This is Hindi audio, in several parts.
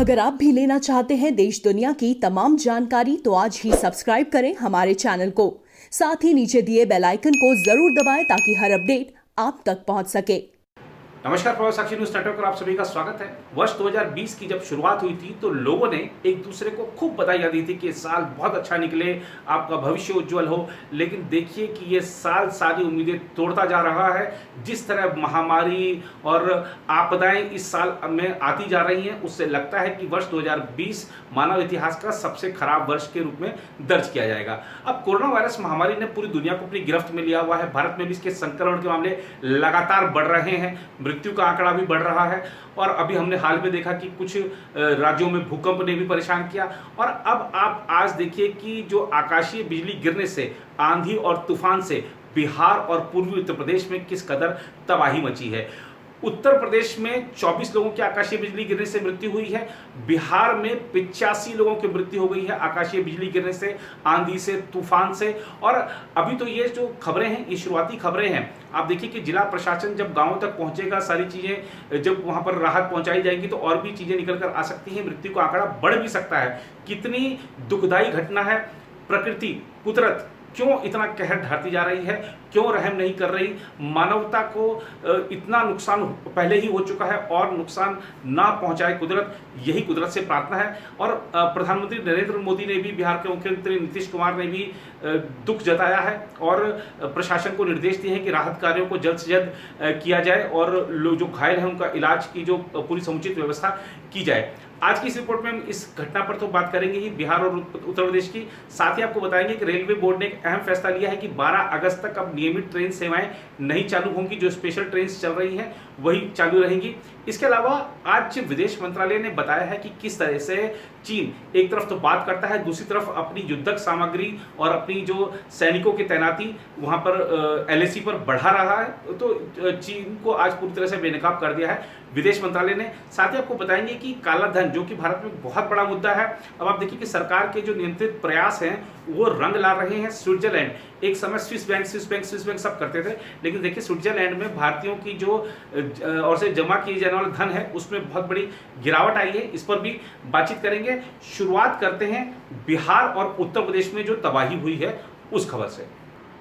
अगर आप भी लेना चाहते हैं देश दुनिया की तमाम जानकारी तो आज ही सब्सक्राइब करें हमारे चैनल को। साथ ही नीचे दिए बेल आइकन को जरूर दबाएं ताकि हर अपडेट आप तक पहुंच सके। नमस्कार, प्रभात साक्षी न्यूज नेटवर्क पर आप सभी का स्वागत है। वर्ष 2020 की जब शुरुआत हुई थी तो लोगों ने एक दूसरे को खूब बधाइयां दी थी कि साल बहुत अच्छा निकले, आपका भविष्य उज्जवल हो। लेकिन देखिए कि ये साल सारी उम्मीदें तोड़ता जा रहा है। जिस तरह महामारी और आपदाएं इस साल में आती जा रही हैं, उससे लगता है कि वर्ष 2020 मानव इतिहास का सबसे खराब वर्ष के रूप में दर्ज किया जाएगा। अब कोरोना वायरस महामारी ने पूरी दुनिया को अपनी गिरफ्त में लिया हुआ है। भारत में भी इसके संक्रमण के मामले लगातार बढ़ रहे हैं, मृत्यु का आंकड़ा भी बढ़ रहा है। और अभी हमने हाल में देखा कि कुछ राज्यों में भूकंप ने भी परेशान किया। और अब आप आज देखिए कि जो आकाशीय बिजली गिरने से, आंधी और तूफान से बिहार और पूर्वी उत्तर प्रदेश में किस कदर तबाही मची है। उत्तर प्रदेश में 24 लोगों की आकाशीय बिजली गिरने से मृत्यु हुई है। बिहार में 85 लोगों की मृत्यु हो गई है आकाशीय बिजली गिरने से, आंधी से, तूफान से। और अभी तो ये जो खबरें हैं, ये शुरुआती खबरें हैं। आप देखिए कि जिला प्रशासन जब गांवों तक पहुंचेगा, सारी चीजें जब वहां पर राहत पहुंचाई जाएगी तो और भी चीजें निकल कर आ सकती हैं। मृत्यु का आंकड़ा बढ़ भी सकता है। कितनी दुखदायी घटना है। प्रकृति, कुदरत क्यों इतना कहर ढाती जा रही है, क्यों रहम नहीं कर रही। मानवता को इतना नुकसान पहले ही हो चुका है और नुकसान ना पहुंचाए कुदरत, यही कुदरत से प्रार्थना है। और प्रधानमंत्री नरेंद्र मोदी ने भी, बिहार के मुख्यमंत्री नीतीश कुमार ने भी दुख जताया है और प्रशासन को निर्देश दिए हैं कि राहत कार्यों को जल्द से जल्द किया जाए और लोग जो घायल हैं उनका इलाज की जो पूरी समुचित व्यवस्था की जाए। आज की इस रिपोर्ट में हम इस घटना पर तो बात करेंगे ही, बिहार और उत्तर प्रदेश की। साथ ही आपको बताएंगे कि रेलवे बोर्ड ने एक अहम फैसला लिया है कि 12 अगस्त तक अब नियमित ट्रेन सेवाएं नहीं चालू होंगी। जो स्पेशल ट्रेन चल रही हैं वही चालू रहेंगी। इसके अलावा आज विदेश मंत्रालय ने बताया है कि किस तरह से चीन एक तरफ तो बात करता है, दूसरी तरफ अपनी युद्धक सामग्री और अपनी जो सैनिकों की तैनाती वहां पर LAC पर बढ़ा रहा है। तो चीन को आज पूरी तरह से बेनकाब कर दिया है विदेश मंत्रालय ने। साथ ही आपको बताएंगे कि काला धन, जो कि भारत में बहुत बड़ा मुद्दा है, अब आप देखिए कि सरकार के जो नियंत्रित प्रयास हैं वो रंग ला रहे हैं। स्विट्जरलैंड, एक समय स्विस बैंक सब करते थे, लेकिन देखिए स्विट्जरलैंड में भारतीयों की जो और से जमा किए जाने वाला धन है उसमें बहुत बड़ी गिरावट आई है। इस पर भी बातचीत करेंगे। शुरुआत करते हैं बिहार और उत्तर प्रदेश में जो तबाही हुई है उस खबर से।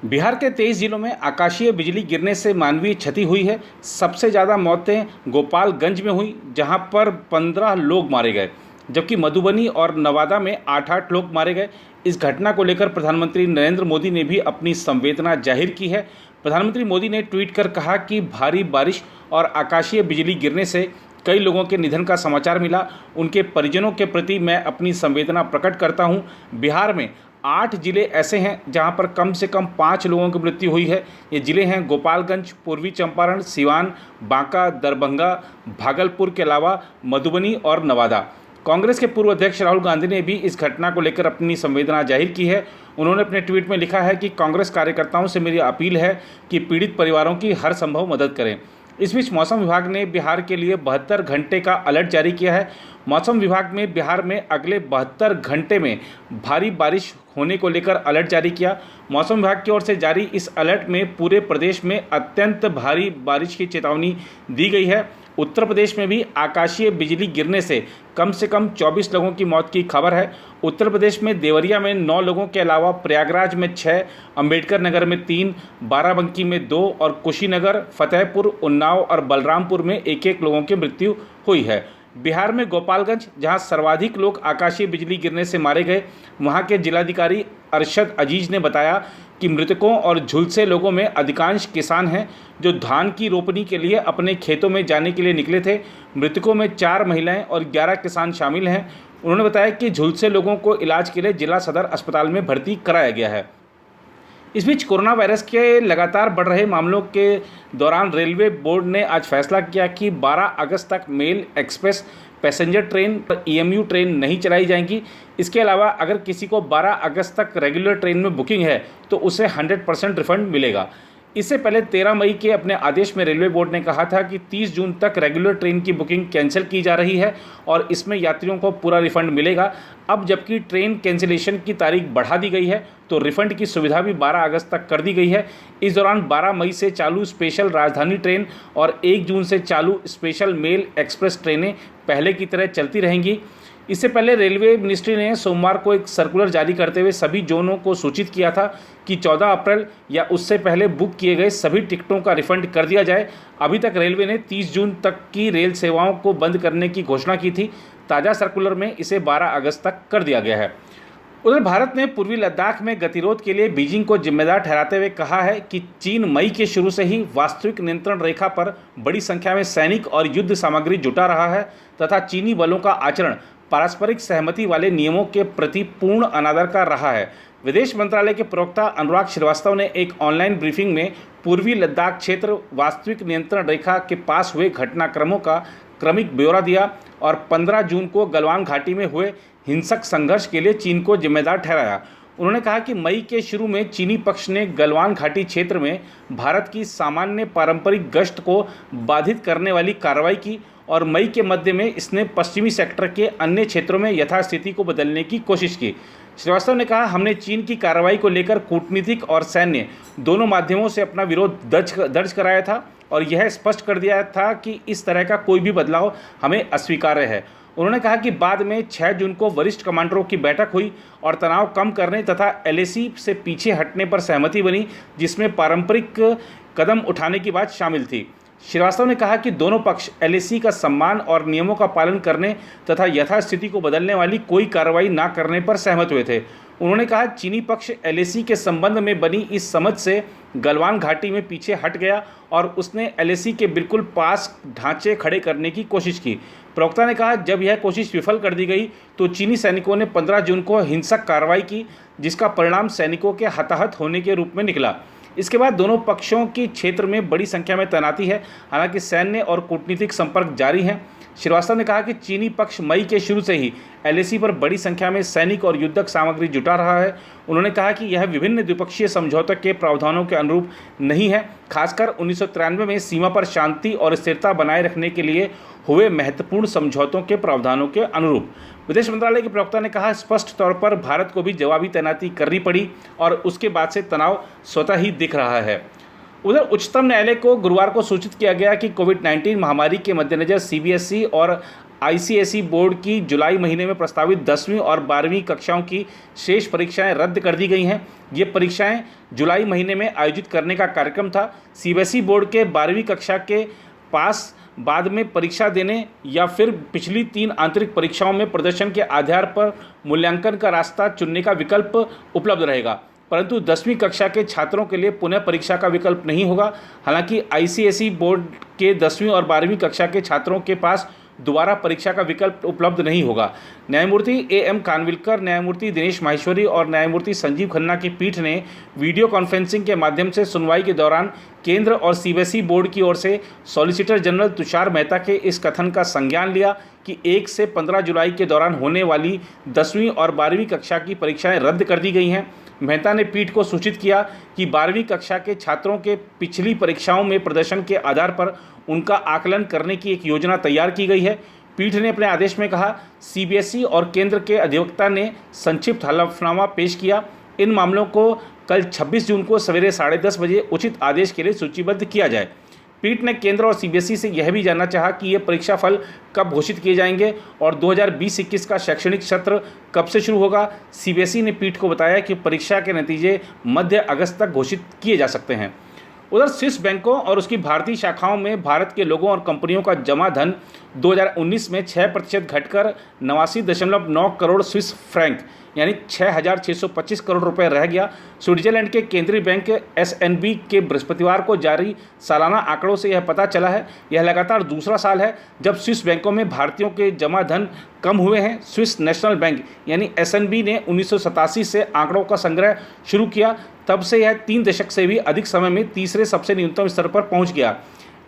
बिहार के 23 जिलों में आकाशीय बिजली गिरने से मानवीय क्षति हुई है। सबसे ज़्यादा मौतें गोपालगंज में हुई, जहां पर 15 लोग मारे गए, जबकि मधुबनी और नवादा में 8-8 लोग मारे गए। इस घटना को लेकर प्रधानमंत्री नरेंद्र मोदी ने भी अपनी संवेदना जाहिर की है। प्रधानमंत्री मोदी ने ट्वीट कर कहा कि भारी बारिश और आकाशीय बिजली गिरने से कई लोगों के निधन का समाचार मिला। उनके परिजनों के प्रति मैं अपनी संवेदना प्रकट करता हूं। बिहार में 8 जिले ऐसे हैं जहां पर कम से कम 5 लोगों की मृत्यु हुई है। ये जिले हैं गोपालगंज, पूर्वी चंपारण, सिवान, बांका, दरभंगा, भागलपुर के अलावा मधुबनी और नवादा। कांग्रेस के पूर्व अध्यक्ष राहुल गांधी ने भी इस घटना को लेकर अपनी संवेदना जाहिर की है। उन्होंने अपने ट्वीट में लिखा है कि कांग्रेस कार्यकर्ताओं से मेरी अपील है कि पीड़ित परिवारों की हर संभव मदद करें। इस बीच मौसम विभाग ने बिहार के लिए 72 घंटे का अलर्ट जारी किया है। मौसम विभाग में बिहार में अगले 72 घंटे में भारी बारिश होने को लेकर अलर्ट जारी किया। मौसम विभाग की ओर से जारी इस अलर्ट में पूरे प्रदेश में अत्यंत भारी बारिश की चेतावनी दी गई है। उत्तर प्रदेश में भी आकाशीय बिजली गिरने से कम 24 लोगों की मौत की खबर है। उत्तर प्रदेश में देवरिया में 9 लोगों के अलावा प्रयागराज में 6, अंबेडकर नगर में 3, बाराबंकी में 2 और कुशीनगर, फतेहपुर, उन्नाव और बलरामपुर में 1-1 लोगों की मृत्यु हुई है। बिहार में गोपालगंज, जहां सर्वाधिक लोग आकाशीय बिजली गिरने से मारे गए, वहां के जिलाधिकारी अरशद अजीज ने बताया कि मृतकों और झुलसे लोगों में अधिकांश किसान हैं जो धान की रोपनी के लिए अपने खेतों में जाने के लिए निकले थे। मृतकों में 4 महिलाएं और 11 किसान शामिल हैं। उन्होंने बताया कि झुलसे लोगों को इलाज के लिए जिला सदर अस्पताल में भर्ती कराया गया है। इस बीच कोरोना वायरस के लगातार बढ़ रहे मामलों के दौरान रेलवे बोर्ड ने आज फैसला किया कि 12 अगस्त तक मेल, एक्सप्रेस, पैसेंजर ट्रेन और EMU ट्रेन नहीं चलाई जाएंगी। इसके अलावा अगर किसी को 12 अगस्त तक रेगुलर ट्रेन में बुकिंग है तो उसे 100% रिफंड मिलेगा। इससे पहले 13 मई के अपने आदेश में रेलवे बोर्ड ने कहा था कि 30 जून तक रेगुलर ट्रेन की बुकिंग कैंसिल की जा रही है और इसमें यात्रियों को पूरा रिफंड मिलेगा। अब जबकि ट्रेन कैंसिलेशन की तारीख बढ़ा दी गई है तो रिफंड की सुविधा भी 12 अगस्त तक कर दी गई है। इस दौरान 12 मई से चालू स्पेशल राजधानी ट्रेन और 1 जून से चालू स्पेशल मेल एक्सप्रेस ट्रेनें पहले की तरह चलती रहेंगी। इससे पहले रेलवे मिनिस्ट्री ने सोमवार को एक सर्कुलर जारी करते हुए सभी जोनों को सूचित किया था कि 14 अप्रैल या उससे पहले बुक किए गए सभी टिकटों का रिफंड कर दिया जाए। अभी तक रेलवे ने 30 जून तक की रेल सेवाओं को बंद करने की घोषणा की थी। ताज़ा सर्कुलर में इसे 12 अगस्त तक कर दिया गया है। उधर भारत ने पूर्वी लद्दाख में गतिरोध के लिए बीजिंग को जिम्मेदार ठहराते हुए कहा है कि चीन मई के शुरू से ही वास्तविक नियंत्रण रेखा पर बड़ी संख्या में सैनिक और युद्ध सामग्री जुटा रहा है तथा चीनी बलों का आचरण पारस्परिक सहमति वाले नियमों के प्रति पूर्ण अनादर का रहा है। विदेश मंत्रालय के प्रवक्ता अनुराग श्रीवास्तव ने एक ऑनलाइन ब्रीफिंग में पूर्वी लद्दाख क्षेत्र वास्तविक नियंत्रण रेखा के पास हुए घटनाक्रमों का क्रमिक ब्यौरा दिया और 15 जून को गलवान घाटी में हुए हिंसक संघर्ष के लिए चीन को जिम्मेदार ठहराया। उन्होंने कहा कि मई के शुरू में चीनी पक्ष ने गलवान घाटी क्षेत्र में भारत की सामान्य पारंपरिक गश्त को बाधित करने वाली कार्रवाई की और मई के मध्य में इसने पश्चिमी सेक्टर के अन्य क्षेत्रों में यथास्थिति को बदलने की कोशिश की। श्रीवास्तव ने कहा, हमने चीन की कार्रवाई को लेकर कूटनीतिक और सैन्य दोनों माध्यमों से अपना विरोध दर्ज कराया था और यह स्पष्ट कर दिया था कि इस तरह का कोई भी बदलाव हमें अस्वीकार्य है। उन्होंने कहा कि बाद में 6 जून को वरिष्ठ कमांडरों की बैठक हुई और तनाव कम करने तथा LAC से पीछे हटने पर सहमति बनी, जिसमें पारंपरिक कदम उठाने की बात शामिल थी। श्रीवास्तव ने कहा कि दोनों पक्ष LAC का सम्मान और नियमों का पालन करने तथा यथास्थिति को बदलने वाली कोई कार्रवाई न करने पर सहमत हुए थे। उन्होंने कहा, चीनी पक्ष LAC के संबंध में बनी इस समझ से गलवान घाटी में पीछे हट गया और उसने LAC के बिल्कुल पास ढांचे खड़े करने की कोशिश की। प्रवक्ता ने कहा, जब यह कोशिश विफल कर दी गई तो चीनी सैनिकों ने 15 जून को हिंसक कार्रवाई की, जिसका परिणाम सैनिकों के हताहत होने के रूप में निकला। इसके बाद दोनों पक्षों की क्षेत्र में बड़ी संख्या में तैनाती है, हालांकि सैन्य और कूटनीतिक संपर्क जारी हैं। श्रीवास्तव ने कहा कि चीनी पक्ष मई के शुरू से ही LAC पर बड़ी संख्या में सैनिक और युद्धक सामग्री जुटा रहा है। उन्होंने कहा कि यह विभिन्न द्विपक्षीय समझौतों के प्रावधानों के अनुरूप नहीं है, खासकर 1993 में सीमा पर शांति और स्थिरता बनाए रखने के लिए हुए महत्वपूर्ण समझौतों के प्रावधानों के अनुरूप। विदेश मंत्रालय के प्रवक्ता ने कहा, स्पष्ट तौर पर भारत को भी जवाबी तैनाती करनी पड़ी और उसके बाद से तनाव स्वतः ही दिख रहा है। उधर उच्चतम न्यायालय को गुरुवार को सूचित किया गया कि कोविड-19 महामारी के मद्देनजर CBSE और ICSE बोर्ड की जुलाई महीने में प्रस्तावित 10वीं और 12वीं कक्षाओं की शेष परीक्षाएं रद्द कर दी गई हैं। ये परीक्षाएं जुलाई महीने में आयोजित करने का कार्यक्रम था। CBSE बोर्ड के 12वीं कक्षा के पास बाद में परीक्षा देने या फिर पिछली 3 आंतरिक परीक्षाओं में प्रदर्शन के आधार पर मूल्यांकन का रास्ता चुनने का विकल्प उपलब्ध रहेगा, परंतु 10वीं कक्षा के छात्रों के लिए पुनः परीक्षा का विकल्प नहीं होगा। हालांकि ICSE बोर्ड के 10वीं और 12वीं कक्षा के छात्रों के पास दोबारा परीक्षा का विकल्प उपलब्ध नहीं होगा। न्यायमूर्ति AM कानविलकर, न्यायमूर्ति दिनेश माहेश्वरी और न्यायमूर्ति संजीव खन्ना की पीठ ने वीडियो कॉन्फ्रेंसिंग के माध्यम से सुनवाई के दौरान केंद्र और CBSE बोर्ड की ओर से सॉलिसिटर जनरल तुषार मेहता के इस कथन का संज्ञान लिया कि 1 से 15 जुलाई के दौरान होने वाली 10वीं और 12वीं कक्षा की परीक्षाएं रद्द कर दी गई हैं। मेहता ने पीठ को सूचित किया कि 12वीं कक्षा के छात्रों के पिछली परीक्षाओं में प्रदर्शन के आधार पर उनका आकलन करने की एक योजना तैयार की गई है। पीठ ने अपने आदेश में कहा, CBSE और केंद्र के अधिवक्ता ने संक्षिप्त हलफनामा पेश किया। इन मामलों को कल 26 जून को सवेरे 10:30 बजे उचित आदेश के लिए सूचीबद्ध किया जाए। पीठ ने केंद्र और CBSE से यह भी जानना चाहा कि ये परीक्षा फल कब घोषित किए जाएंगे और 2020-21 का शैक्षणिक सत्र कब से शुरू होगा। CBSE ने पीठ को बताया कि परीक्षा के नतीजे मध्य अगस्त तक घोषित किए जा सकते हैं। उधर स्विस बैंकों और उसकी भारतीय शाखाओं में भारत के लोगों और कंपनियों का जमा धन 2019 में 6% घटकर 89.9 करोड़ स्विस फ्रैंक यानी 6,625 करोड़ रुपए रह गया। स्विट्जरलैंड के केंद्रीय बैंक SNB के बृहस्पतिवार को जारी सालाना आंकड़ों से यह पता चला है। यह लगातार दूसरा साल है जब स्विस बैंकों में भारतीयों के जमा धन कम हुए हैं। स्विस नेशनल बैंक यानी SNB ने 1987 से आंकड़ों का संग्रह शुरू किया, तब से यह 3 दशक से भी अधिक समय में तीसरे सबसे न्यूनतम स्तर पर पहुंच गया।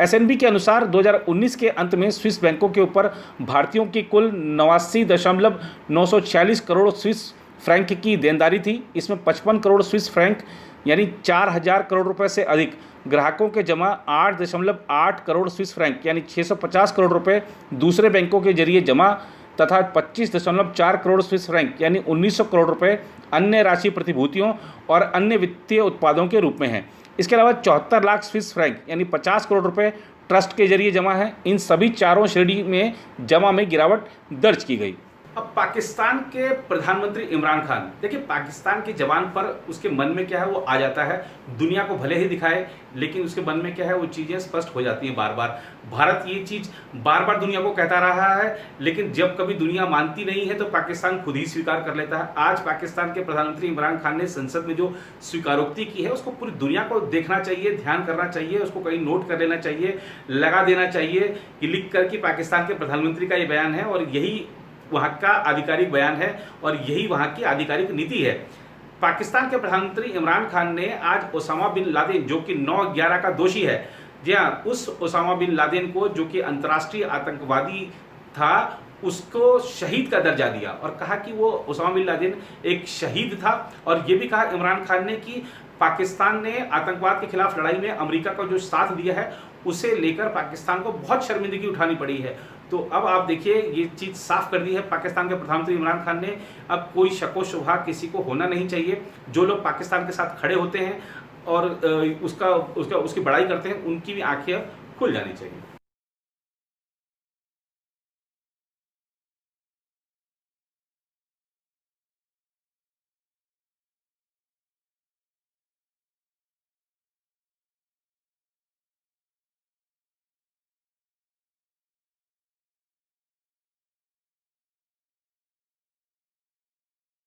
SNB के अनुसार 2019 के अंत में स्विस बैंकों के ऊपर भारतीयों की कुल 89.946 करोड़ स्विस फ्रैंक की देनदारी थी। इसमें 55 करोड़ स्विस फ्रैंक यानी 4,000 करोड़ रुपए से अधिक, ग्राहकों के जमा 8.8 करोड़ स्विस फ्रैंक यानी 650 करोड़ रुपए दूसरे बैंकों के जरिए जमा तथा 25.4 करोड़ स्विस फ्रैंक यानी 1900 करोड़ रुपए अन्य राशि प्रतिभूतियों और अन्य वित्तीय उत्पादों के रूप में है। इसके अलावा 74 लाख स्विस फ्रैंक यानी 50 करोड़ रुपए ट्रस्ट के जरिए जमा है। इन सभी चारों श्रेणी में जमा में गिरावट दर्ज की गई। अब पाकिस्तान के प्रधानमंत्री इमरान खान, देखिए पाकिस्तान के जवान पर उसके मन में क्या है वो आ जाता है, दुनिया को भले ही दिखाए लेकिन उसके मन में क्या है वो चीज़ें स्पष्ट हो जाती हैं बार बार। भारत ये चीज़ बार बार दुनिया को कहता रहा है, लेकिन जब कभी दुनिया मानती नहीं है तो पाकिस्तान खुद ही स्वीकार कर लेता है। आज पाकिस्तान के प्रधानमंत्री इमरान खान ने संसद में जो स्वीकारोक्ति की है उसको पूरी दुनिया को देखना चाहिए, ध्यान करना चाहिए, उसको कहीं नोट कर लेना चाहिए, लगा देना चाहिए कि लिख कर कि पाकिस्तान के प्रधानमंत्री का ये बयान है और यही वहाँ का आधिकारिक बयान है और यही वहाँ की आधिकारिक नीति है। पाकिस्तान के प्रधानमंत्री इमरान खान ने आज ओसामा बिन लादेन जो कि 9/11 का दोषी है, जी हाँ, उस ओसामा बिन लादेन को जो कि अंतर्राष्ट्रीय आतंकवादी था उसको शहीद का दर्जा दिया और कहा कि वो ओसामा बिन लादेन एक शहीद था। और ये भी कहा इमरान खान ने कि पाकिस्तान ने आतंकवाद के खिलाफ लड़ाई में अमेरिका का जो साथ दिया है उसे लेकर पाकिस्तान को बहुत शर्मिंदगी उठानी पड़ी है। तो अब आप देखिए ये चीज़ साफ कर दी है पाकिस्तान के प्रधानमंत्री इमरान खान ने। अब कोई शको शुबा किसी को होना नहीं चाहिए। जो लोग पाकिस्तान के साथ खड़े होते हैं और उसकी बड़ाई करते हैं उनकी भी आंखें खुल जानी चाहिए।